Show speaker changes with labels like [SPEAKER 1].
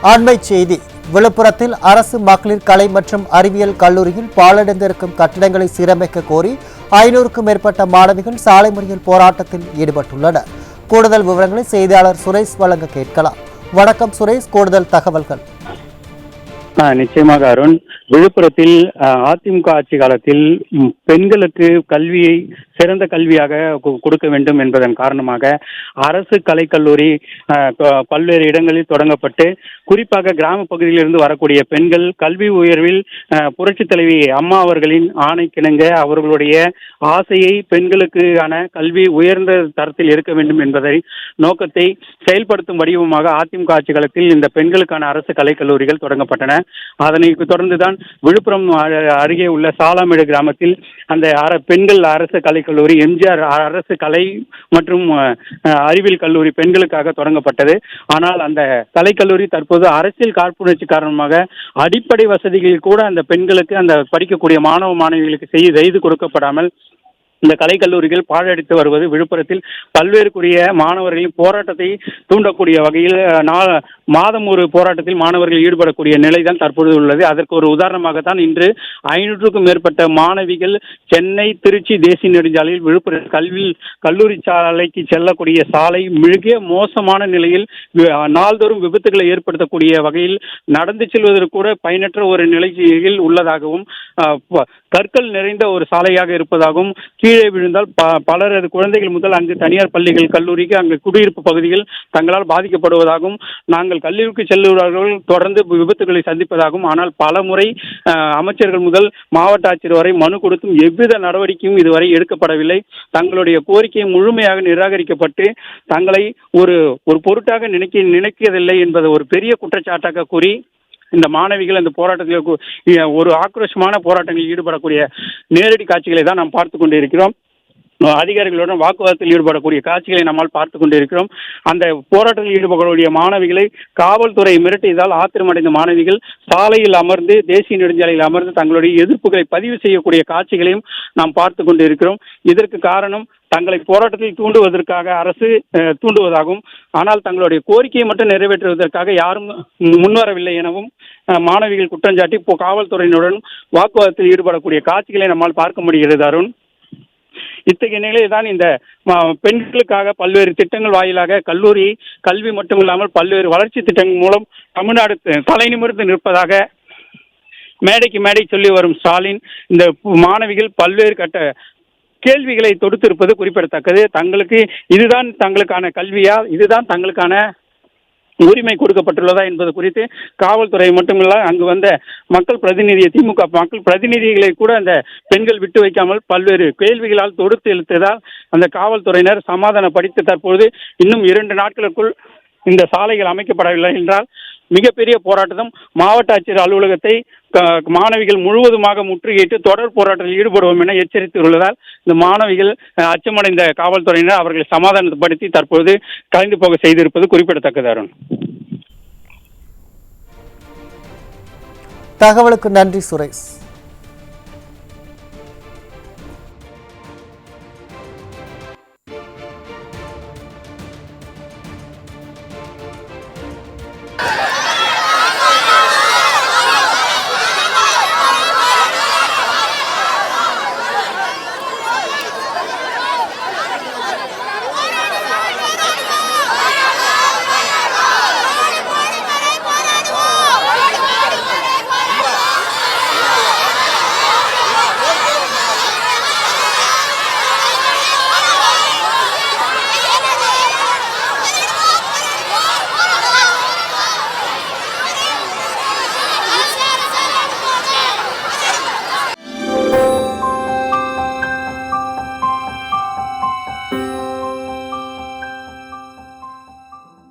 [SPEAKER 1] அண்மை செய்தி. விழுப்புரத்தில் அரசு மகளிர் கலை மற்றும் அறிவியல் கல்லூரியில் பாழடைந்திருக்கும் கட்டிடங்களை சீரமைக்க கோரி 500க்கும் மேற்பட்ட மாணவிகள் சாலை மறியல் போராட்டத்தில் ஈடுபட்டுள்ளனர். கூடுதல் விவரங்களை செய்தியாளர் சுரேஷ் வழங்க கேட்கலாம். வணக்கம் சுரேஷ், கூடுதல் தகவல்கள்.
[SPEAKER 2] நிச்சயமாக அருண், விழுப்புரத்தில் அதிமுக ஆட்சி காலத்தில் பெண்களுக்கு கல்வியை சிறந்த கல்வியாக கொடுக்க வேண்டும் என்பதன் காரணமாக அரசு கலைக்கல்லூரி பல்வேறு இடங்களில் தொடங்கப்பட்டு, குறிப்பாக கிராம பகுதியிலிருந்து வரக்கூடிய பெண்கள் கல்வி உயர்வில் புரட்சி தலைவி அம்மா அவர்களின் ஆணைக்கிணங்க அவர்களுடைய ஆசையை பெண்களுக்கான கல்வி உயர்ந்த தரத்தில் இருக்க வேண்டும் என்பதை நோக்கத்தை செயல்படுத்தும் வடிவமாக அதிமுக ஆட்சி காலத்தில் இந்த பெண்களுக்கான அரசு கலைக்கல்லூரிகள் தொடங்கப்பட்டன. அதனை தொடர்ந்துதான் விழுப்புரம் அருகே உள்ள சாலாமேடு கிராமத்தில் அந்த பெண்கள் அரசு கலைக்கல்லூரி, எம்ஜிஆர் அரசு கலை மற்றும் அறிவியல் கல்லூரி பெண்களுக்காக தொடங்கப்பட்டது. ஆனால் அந்த கலைக்கல்லூரி தற்போது அரசியல் காழ்ப்புணர்ச்சி காரணமாக அடிப்படை வசதிகளில் கூட அந்த பெண்களுக்கு, அந்த படிக்கக்கூடிய மாணவ மாணவிகளுக்கு செய்து கொடுக்கப்படாமல் இந்த கலைக்கல்லூரிகள் பாழடித்து வருவது விழுப்புரத்தில் பல்வேறுக்குரிய மாணவர்களின் போராட்டத்தை தூண்டக்கூடிய வகையில் மாதம் ஒரு போராட்டத்தில் மாணவர்கள் ஈடுபடக்கூடிய நிலைதான் தற்பொழுது உள்ளது. அதற்கு ஒரு உதாரணமாகத்தான் இன்று 500க்கும் மேற்பட்ட மாணவிகள் சென்னை திருச்சி தேசிய நெடுஞ்சாலையில் விழுப்புரம் கல்லூரி சாலைக்கு செல்லக்கூடிய சாலை மிக மோசமான நிலையில் நாள்தோறும் விபத்துகளை ஏற்படுத்தக்கூடிய வகையில் நடந்து செல்வதற்கு கூட பயனற்ற ஒரு நிலையில் உள்ளதாகவும், கற்கள் நிறைந்த ஒரு சாலையாக இருப்பதாகவும், கீழே விழுந்தால் பலரது குழந்தைகள் முதல் அங்கு தனியார் பள்ளிகள் கல்லூரிக்கு அங்கு குடியிருப்பு பகுதிகள் தங்களால் பாதிக்கப்படுவதாகவும், நாங்கள் கல்லூரிக்கு செல்லுபவர்கள் தொடர்ந்து விபத்துகளை சந்திப்பதாகவும், ஆனால் பல முறை அமைச்சர்கள் முதல் மாவட்ட ஆட்சியர் வரை மனு கொடுத்தும் எவ்வித நடவடிக்கையும் இதுவரை எடுக்கப்படவில்லை. தங்களுடைய கோரிக்கை முழுமையாக நிராகரிக்கப்பட்டு தங்களை ஒரு பொருட்டாக நினைக்கவில்லை என்பது ஒரு பெரிய குற்றச்சாட்டாக கூறி இந்த மாணவிகள் அந்த போராட்டத்தில் ஒரு ஆக்ரோஷமான போராட்டங்களில் ஈடுபடக்கூடிய நேரடி காட்சிகளை தான் நாம் பார்த்து கொண்டிருக்கிறோம். அதிகாரிகளுடன் வாக்குவாதத்தில் ஈடுபடக்கூடிய காட்சிகளை நம்மால் பார்த்து கொண்டிருக்கிறோம். அந்த போராட்டத்தில் ஈடுபடக்கூடிய மாணவிகளை காவல்துறை மிரட்டியதால் ஆத்திரமடைந்த மாணவிகள் சாலையில் அமர்ந்து, தேசிய நெடுஞ்சாலையில் அமர்ந்து தங்களுடைய எதிர்ப்புகளை பதிவு செய்யக்கூடிய காட்சிகளையும் நாம் பார்த்து கொண்டிருக்கிறோம். இதற்கு காரணம் தங்களை போராட்டத்தில் தூண்டுவதற்காக அரசு தூண்டுவதாகவும், ஆனால் தங்களுடைய கோரிக்கையை மட்டும் நிறைவேற்றுவதற்காக யாரும் முன்வரவில்லை எனவும் மாணவிகள் குற்றஞ்சாட்டி காவல்துறையினுடன் வாக்குவாதத்தில் ஈடுபடக்கூடிய காட்சிகளை நம்மால் பார்க்க முடிகிறது. அருண், இத்தகைய நிலையில்தான் இந்த பெண்களுக்காக பல்வேறு திட்டங்கள் வாயிலாக கல்வி மட்டுமில்லாமல் பல்வேறு வளர்ச்சி திட்டங்கள் மூலம் தமிழ்நாடு தலை நிமிர்ந்து நிற்பதாக மேடைக்கு மேடை சொல்லி வரும் ஸ்டாலின் இந்த மாணவிகள் பல்வேறு கேள்விகளை தொடுத்திருப்பது குறிப்பிடத்தக்கது. இதுதான் தங்களுக்கான கல்வியா, இதுதான் தங்களுக்கான உரிமை கொடுக்கப்பட்டுள்ளதா என்பது குறித்து காவல்துறை மட்டுமில்ல, அங்கு வந்த திமுக மக்கள் பிரதிநிதிகளை கூட அந்த பெண்கள் விட்டு வைக்காமல் பல்வேறு கேள்விகளால் தொடுத்து இழுத்ததால் அந்த காவல்துறையினர் சமாதானப்படுத்தி தற்போது இன்னும் 2 நாட்களுக்குள் இந்த சாலைகள் அமைக்கப்படவில்லை என்றால் மிகப்பெரிய போராட்டம், மாவட்ட ஆட்சியர் அலுவலகத்தை மாணவிகள் முழுவதுமாக முற்றுகையிட்டு தொடர் போராட்டத்தில் ஈடுபடுவோம் என எச்சரித்துள்ளதால் இந்த மாணவிகள் அச்சமடைந்த காவல்துறையினர் அவர்களை சமாதானப்படுத்தி தற்போது கலைந்து போக செய்திருப்பது குறிப்பிடத்தக்கது. அருண்,
[SPEAKER 1] தகவலுக்கு நன்றி சுரேஷ்.